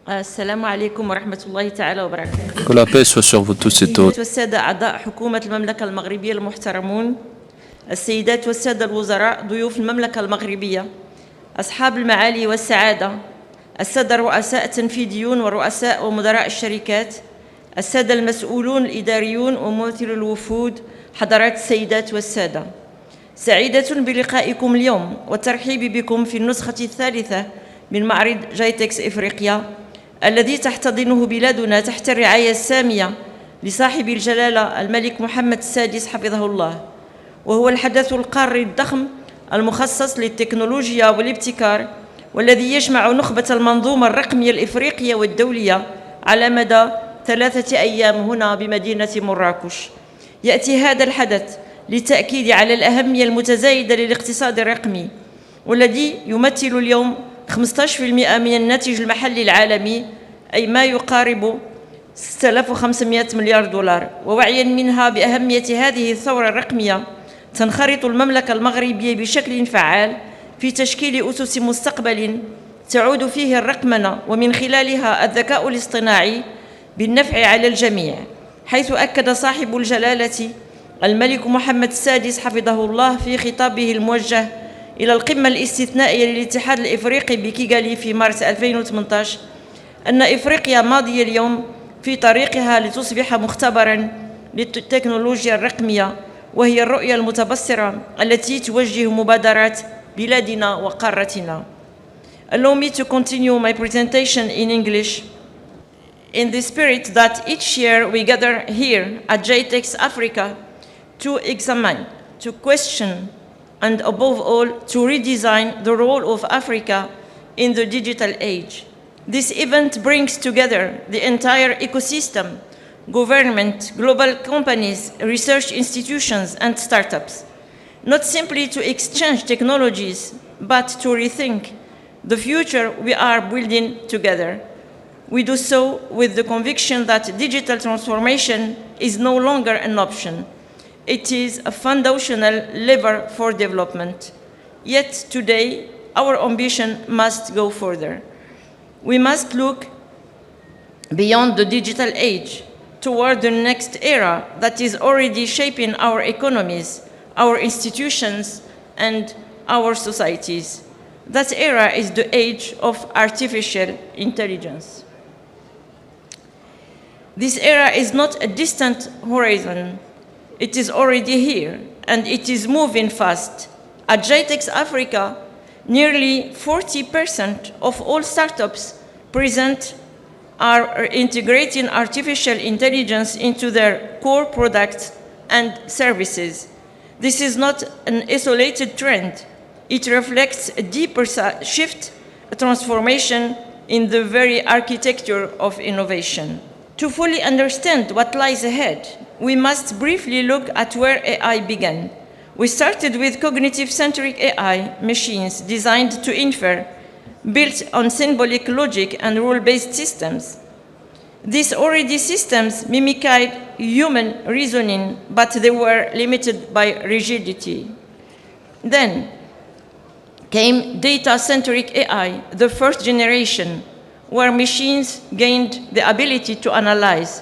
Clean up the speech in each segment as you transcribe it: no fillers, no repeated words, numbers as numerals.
السلام عليكم ورحمة الله تعالى وبركاته. Que la paix soit sur vous tous et toutes. والسادة أعضاء حكومة المملكة المغربية المحترمون، السيدات والسادة الوزراء ضيوف المملكة المغربية، أصحاب المعالي والسعادة، السادة الرؤساء التنفيذيون ورؤساء ومدراء الشركات، السادة المسؤولون الإداريون وممثل الوفود، حضرات السيدات والسادة، سعيدة بلقائكم اليوم والترحيب بكم في النسخة الثالثة من معرض جيتكس إفريقيا الذي تحتضنه بلادنا تحت الرعاية السامية لصاحب الجلالة الملك محمد السادس حفظه الله، وهو الحدث القاري الضخم المخصص للتكنولوجيا والابتكار والذي يجمع نخبة المنظومة الرقمية الإفريقية والدولية على مدى 3 أيام هنا بمدينة مراكش. يأتي هذا الحدث للتأكيد على الأهمية المتزايدة للاقتصاد الرقمي والذي يمثل اليوم 15% من الناتج المحلي العالمي، أي ما يقارب 6500 مليار دولار. ووعيا منها بأهمية هذه الثورة الرقمية تنخرط المملكة المغربية بشكل فعال في تشكيل أسس مستقبل تعود فيه الرقمنة ومن خلالها الذكاء الاصطناعي بالنفع على الجميع، حيث أكد صاحب الجلالة الملك محمد السادس حفظه الله في خطابه الموجه إلى القمة الاستثنائية للاتحاد الإفريقي بكيغالي في مارس 2018 أن إفريقيا ماضية اليوم في طريقها لتصبح مختبراً للتكنولوجيا الرقمية، وهي الرؤية المتبصرة التي توجه مبادرات بلادنا وقارتنا. Allow me to continue my presentation in English in the spirit that each year we gather here at JTEX Africa to examine, to question, and above all, to redesign the role of Africa in the digital age. This event brings together the entire ecosystem, government, global companies, research institutions, and startups, not simply to exchange technologies, but to rethink the future we are building together. We do so with the conviction that digital transformation is no longer an option. It is a foundational lever for development. Yet today, our ambition must go further. We must look beyond the digital age toward the next era that is already shaping our economies, our institutions, and our societies. That era is the age of artificial intelligence. This era is not a distant horizon. It is already here, and it is moving fast. At JTEX Africa, nearly 40% of all startups present are integrating artificial intelligence into their core products and services. This is not an isolated trend. It reflects a deeper shift, a transformation in the very architecture of innovation. To fully understand what lies ahead, we must briefly look at where AI began. We started with cognitive-centric AI machines designed to infer, built on symbolic logic and rule-based systems. These already systems mimicked human reasoning, but they were limited by rigidity. Then came data-centric AI, the first generation, where machines gained the ability to analyze.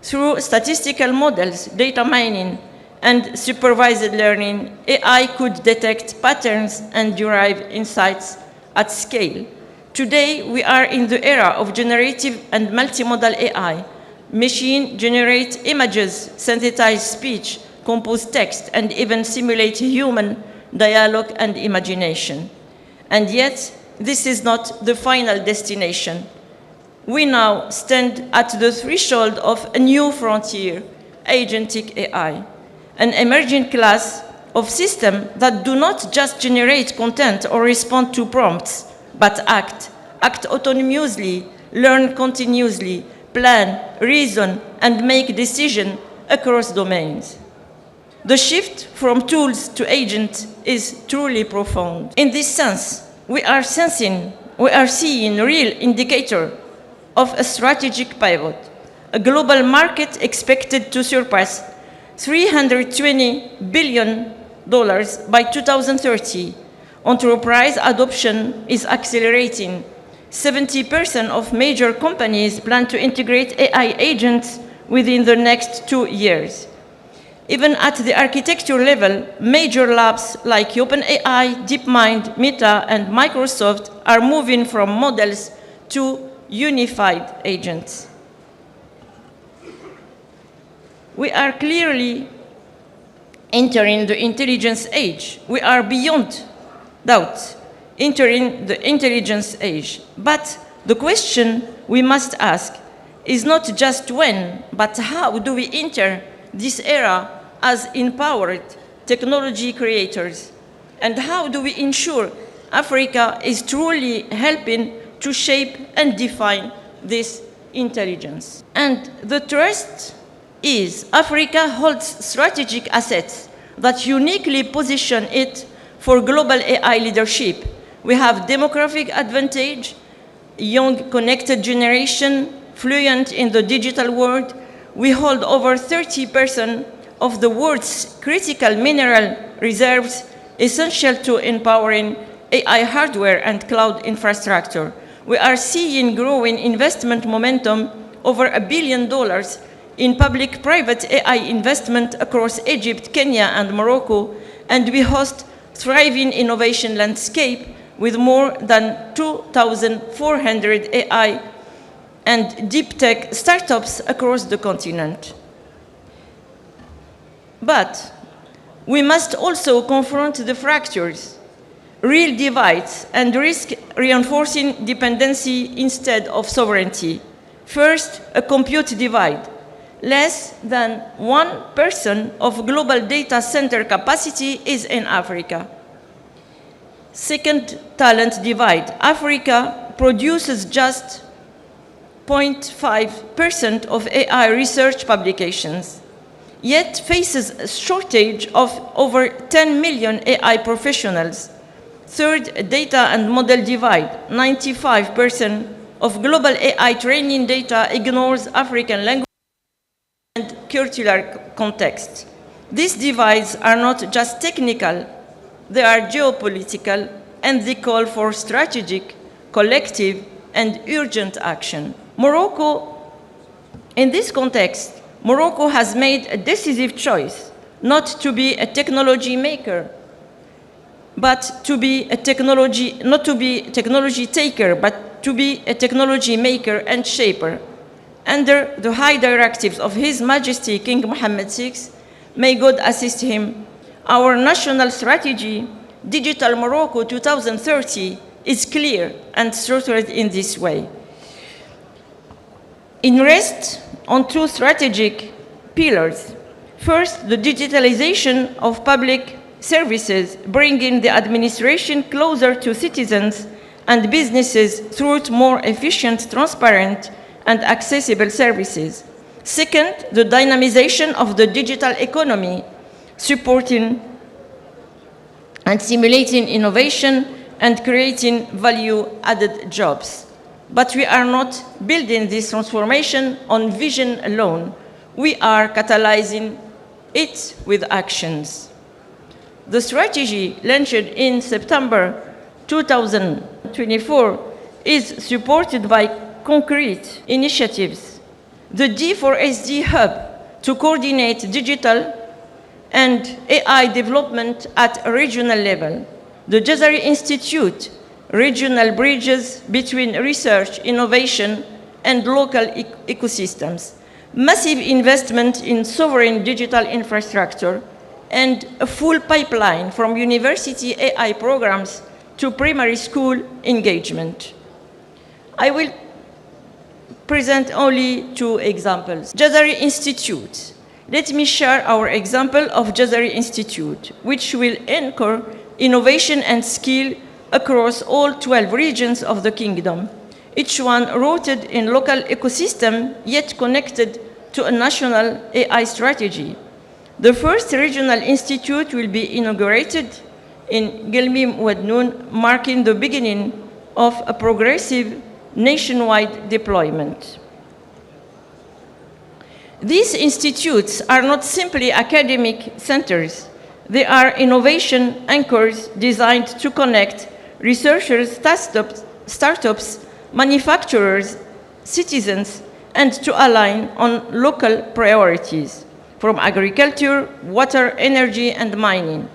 Through statistical models, data mining, and supervised learning, AI could detect patterns and derive insights at scale. Today, we are in the era of generative and multimodal AI. Machines generate images, synthesize speech, compose text, and even simulate human dialogue and imagination. And yet, this is not the final destination. We now stand at the threshold of a new frontier, agentic AI, an emerging class of systems that do not just generate content or respond to prompts, but act autonomously, learn continuously, plan, reason, and make decisions across domains. The shift from tools to agents is truly profound. In this sense, we are seeing real indicator of a strategic pivot, a global market expected to surpass $320 billion by 2030. Enterprise adoption is accelerating. 70% of major companies plan to integrate AI agents within the next 2 years. Even at the architecture level, major labs like OpenAI, DeepMind, Meta, and Microsoft are moving from models to unified agents. We are clearly entering the intelligence age. We are beyond doubt entering the intelligence age. But the question we must ask is not just when, but how do we enter this era as empowered technology creators? And how do we ensure Africa is truly helping to shape and define this intelligence? And the trust is Africa holds strategic assets that uniquely position it for global AI leadership. We have demographic advantage, young connected generation, fluent in the digital world. We hold over 30% of the world's critical mineral reserves essential to empowering AI hardware and cloud infrastructure. We are seeing growing investment momentum, over $1 billion in public-private AI investment across Egypt, Kenya, and Morocco, and we host thriving innovation landscape with more than 2,400 AI and deep tech startups across the continent. But we must also confront the fractures, real divides, and risk reinforcing dependency instead of sovereignty. First, a compute divide. Less than 1% of global data center capacity is in Africa. Second, talent divide. Africa produces just 0.5% of AI research publications, yet faces a shortage of over 10 million AI professionals. Third, data and model divide. 95% of global AI training data ignores African language and curricular context. These divides are not just technical, they are geopolitical, and they call for strategic, collective, and urgent action. Morocco, in this context, Morocco has made a decisive choice not to be a technology maker, but to be a technology, not to be a technology taker, but to be a technology maker and shaper. Under the high directives of His Majesty King Mohammed VI, may God assist him, our national strategy, Digital Morocco 2030, is clear and structured in this way. It rests on two strategic pillars. First, the digitalization of public services, bringing the administration closer to citizens and businesses through more efficient, transparent, and accessible services. Second, the dynamization of the digital economy, supporting and stimulating innovation and creating value-added jobs. But we are not building this transformation on vision alone. We are catalyzing it with actions. The strategy launched in September 2024 is supported by concrete initiatives. The D4SD Hub to coordinate digital and AI development at a regional level. The Jazari Institute, regional bridges between research, innovation, and local ecosystems. Massive investment in sovereign digital infrastructure, and a full pipeline from university AI programs to primary school engagement. I will present only two examples. Jazari Institute. Let me share our example of Jazari Institute, which will anchor innovation and skill across all 12 regions of the kingdom, each one rooted in local ecosystem, yet connected to a national AI strategy. The first regional institute will be inaugurated in Gelmim Wadnoun, marking the beginning of a progressive nationwide deployment. These institutes are not simply academic centers. They are innovation anchors designed to connect researchers, startups, manufacturers, citizens, and to align on local priorities, from agriculture, water, energy, and mining,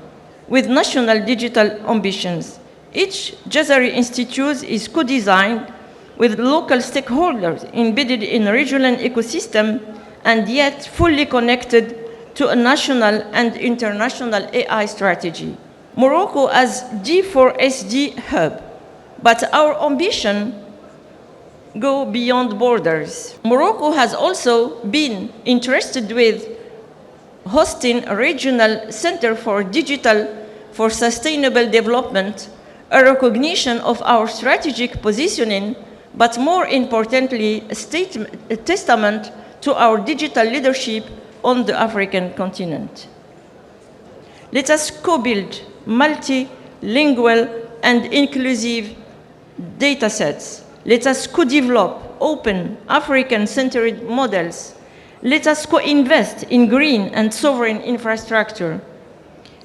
with national digital ambitions. Each Jazari Institute is co-designed with local stakeholders embedded in a regional ecosystem and yet fully connected to a national and international AI strategy. Morocco as D4SD hub, but our ambition go beyond borders. Morocco has also been interested with hosting a regional center for digital for sustainable development, a recognition of our strategic positioning, but more importantly, a testament to our digital leadership on the African continent. Let us co-build multilingual and inclusive data sets. Let us co-develop open African-centered models. Let us co-invest in green and sovereign infrastructure.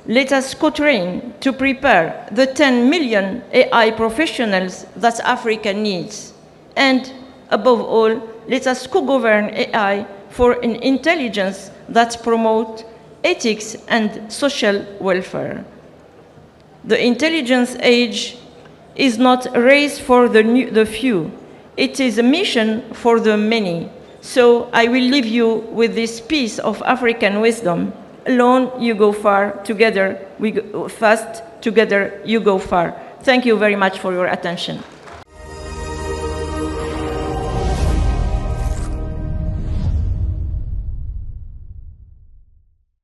Let us co-train to prepare the 10 million AI professionals that Africa needs. And above all, let us co-govern AI for an intelligence that promotes ethics and social welfare. The intelligence age is not a race for the few. It is a mission for the many. So I will leave you with this piece of African wisdom. Alone you go far, together we go fast, together you go far. Thank you very much for your attention.